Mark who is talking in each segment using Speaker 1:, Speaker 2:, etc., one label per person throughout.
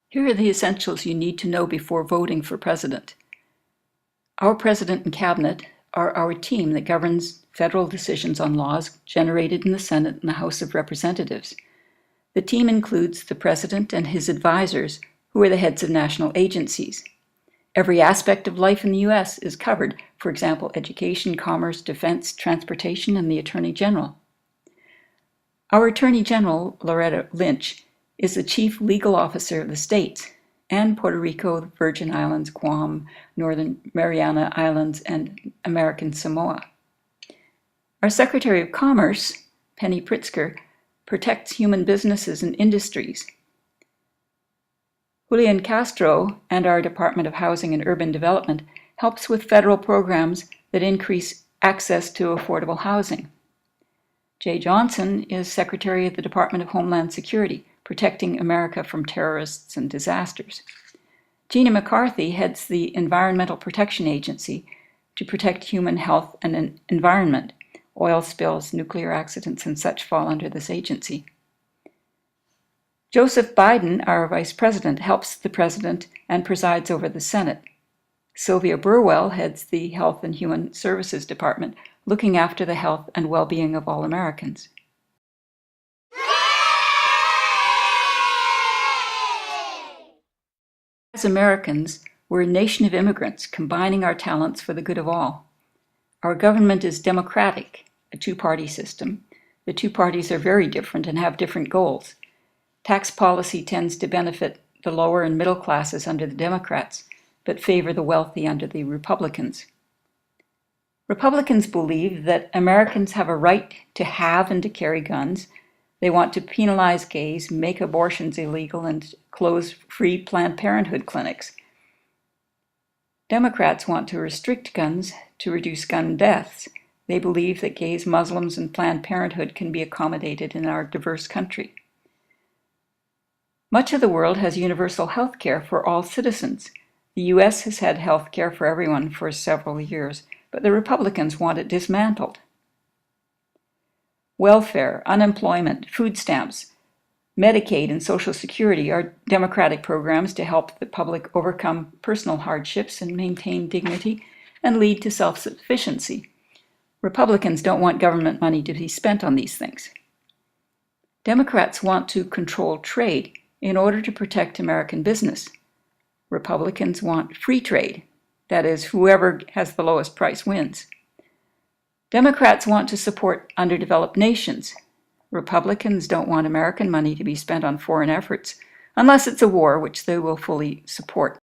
Speaker 1: Here are the essentials you need to know before voting for president. Our president and cabinet are our team that governs federal decisions on laws generated in the Senate and the House of Representatives. The team includes the president and his advisors, who are the heads of national agencies. Every aspect of life in the U.S. is covered, for example, education, commerce, defense, transportation, and the Attorney General. Our Attorney General, Loretta Lynch, is the chief legal officer of the states and Puerto Rico, the Virgin Islands, Guam, Northern Mariana Islands, and American Samoa. Our Secretary of Commerce, Penny Pritzker, protects human businesses and industries. Julian Castro and our Department of Housing and Urban Development helps with federal programs that increase access to affordable housing. Jay Johnson is Secretary of the Department of Homeland Security, protecting America from terrorists and disasters. Gina McCarthy heads the Environmental Protection Agency to protect human health and environment. Oil spills, nuclear accidents, and such fall under this agency. Joseph Biden, our Vice President, helps the President and presides over the Senate. Sylvia Burwell heads the Health and Human Services Department, looking after the health and well-being of all Americans. As Americans, we're a nation of immigrants, combining our talents for the good of all. Our government is democratic, a two-party system. The two parties are very different and have different goals. Tax policy tends to benefit the lower and middle classes under the Democrats, but favor the wealthy under the Republicans. Republicans believe that Americans have a right to have and to carry guns. They want to penalize gays, make abortions illegal, and close free Planned Parenthood clinics. Democrats want to restrict guns to reduce gun deaths. They believe that gays, Muslims, and Planned Parenthood can be accommodated in our diverse country. Much of the world has universal health care for all citizens. The U.S. has had health care for everyone for several years, but the Republicans want it dismantled. Welfare, unemployment, food stamps, Medicaid, and Social Security are Democratic programs to help the public overcome personal hardships and maintain dignity and lead to self-sufficiency. Republicans don't want government money to be spent on these things. Democrats want to control trade in order to protect American business. Republicans want free trade. That is, whoever has the lowest price wins. Democrats want to support underdeveloped nations. Republicans don't want American money to be spent on foreign efforts, unless it's a war, which they will fully support.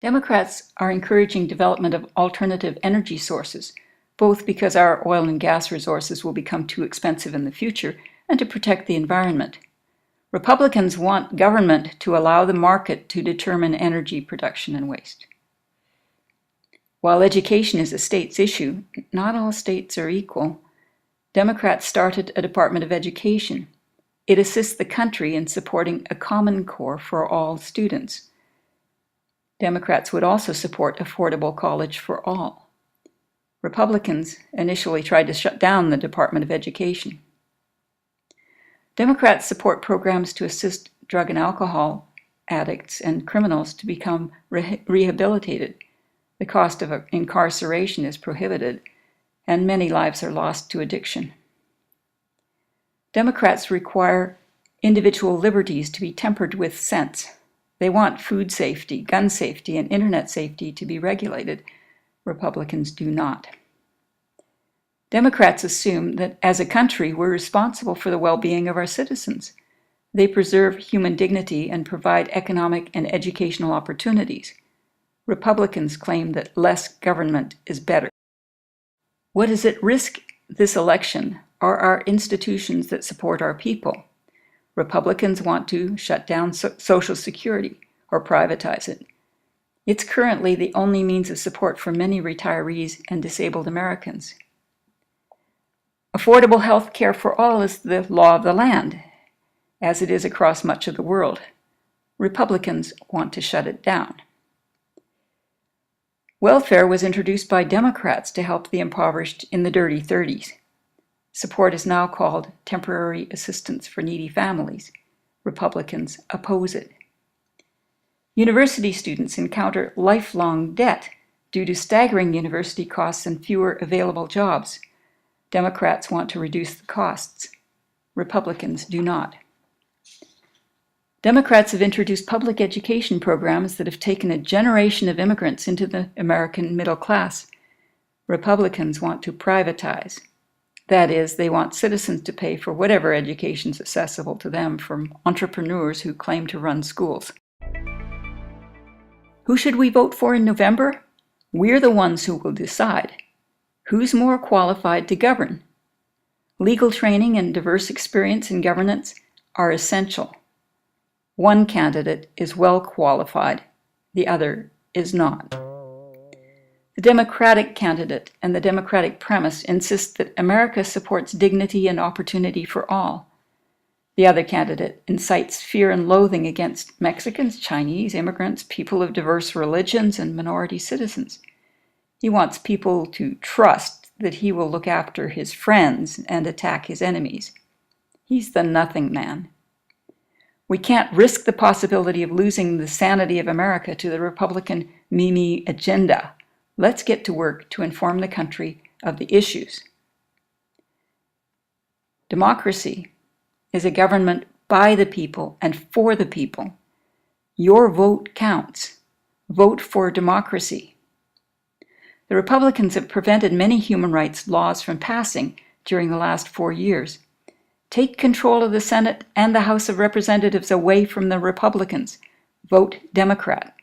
Speaker 1: Democrats are encouraging development of alternative energy sources, both because our oil and gas resources will become too expensive in the future and to protect the environment. Republicans want government to allow the market to determine energy production and waste. While education is a state's issue, not all states are equal. Democrats started a Department of Education. It assists the country in supporting a Common Core for all students. Democrats would also support affordable college for all. Republicans initially tried to shut down the Department of Education. Democrats support programs to assist drug and alcohol addicts and criminals to become rehabilitated. The cost of incarceration is prohibited, and many lives are lost to addiction. Democrats require individual liberties to be tempered with sense. They want food safety, gun safety, and internet safety to be regulated. Republicans do not. Democrats assume that as a country, we're responsible for the well-being of our citizens. They preserve human dignity and provide economic and educational opportunities. Republicans claim that less government is better. What is at risk this election are our institutions that support our people. Republicans want to shut down Social Security or privatize it. It's currently the only means of support for many retirees and disabled Americans. Affordable health care for all is the law of the land, as it is across much of the world. Republicans want to shut it down. Welfare was introduced by Democrats to help the impoverished in the dirty 30s. Support is now called temporary assistance for needy families. Republicans oppose it. University students encounter lifelong debt due to staggering university costs and fewer available jobs. Democrats want to reduce the costs. Republicans do not. Democrats have introduced public education programs that have taken a generation of immigrants into the American middle class. Republicans want to privatize. That is, they want citizens to pay for whatever education is accessible to them from entrepreneurs who claim to run schools. Who should we vote for in November? We're the ones who will decide. Who's more qualified to govern? Legal training and diverse experience in governance are essential. One candidate is well qualified, the other is not. The Democratic candidate and the Democratic premise insist that America supports dignity and opportunity for all. The other candidate incites fear and loathing against Mexicans, Chinese, immigrants, people of diverse religions, and minority citizens. He wants people to trust that he will look after his friends and attack his enemies. He's the nothing man. We can't risk the possibility of losing the sanity of America to the Republican Mimi agenda. Let's get to work to inform the country of the issues. Democracy is a government by the people and for the people. Your vote counts. Vote for democracy. The Republicans have prevented many human rights laws from passing during the last 4 years. Take control of the Senate and the House of Representatives away from the Republicans. Vote Democrat.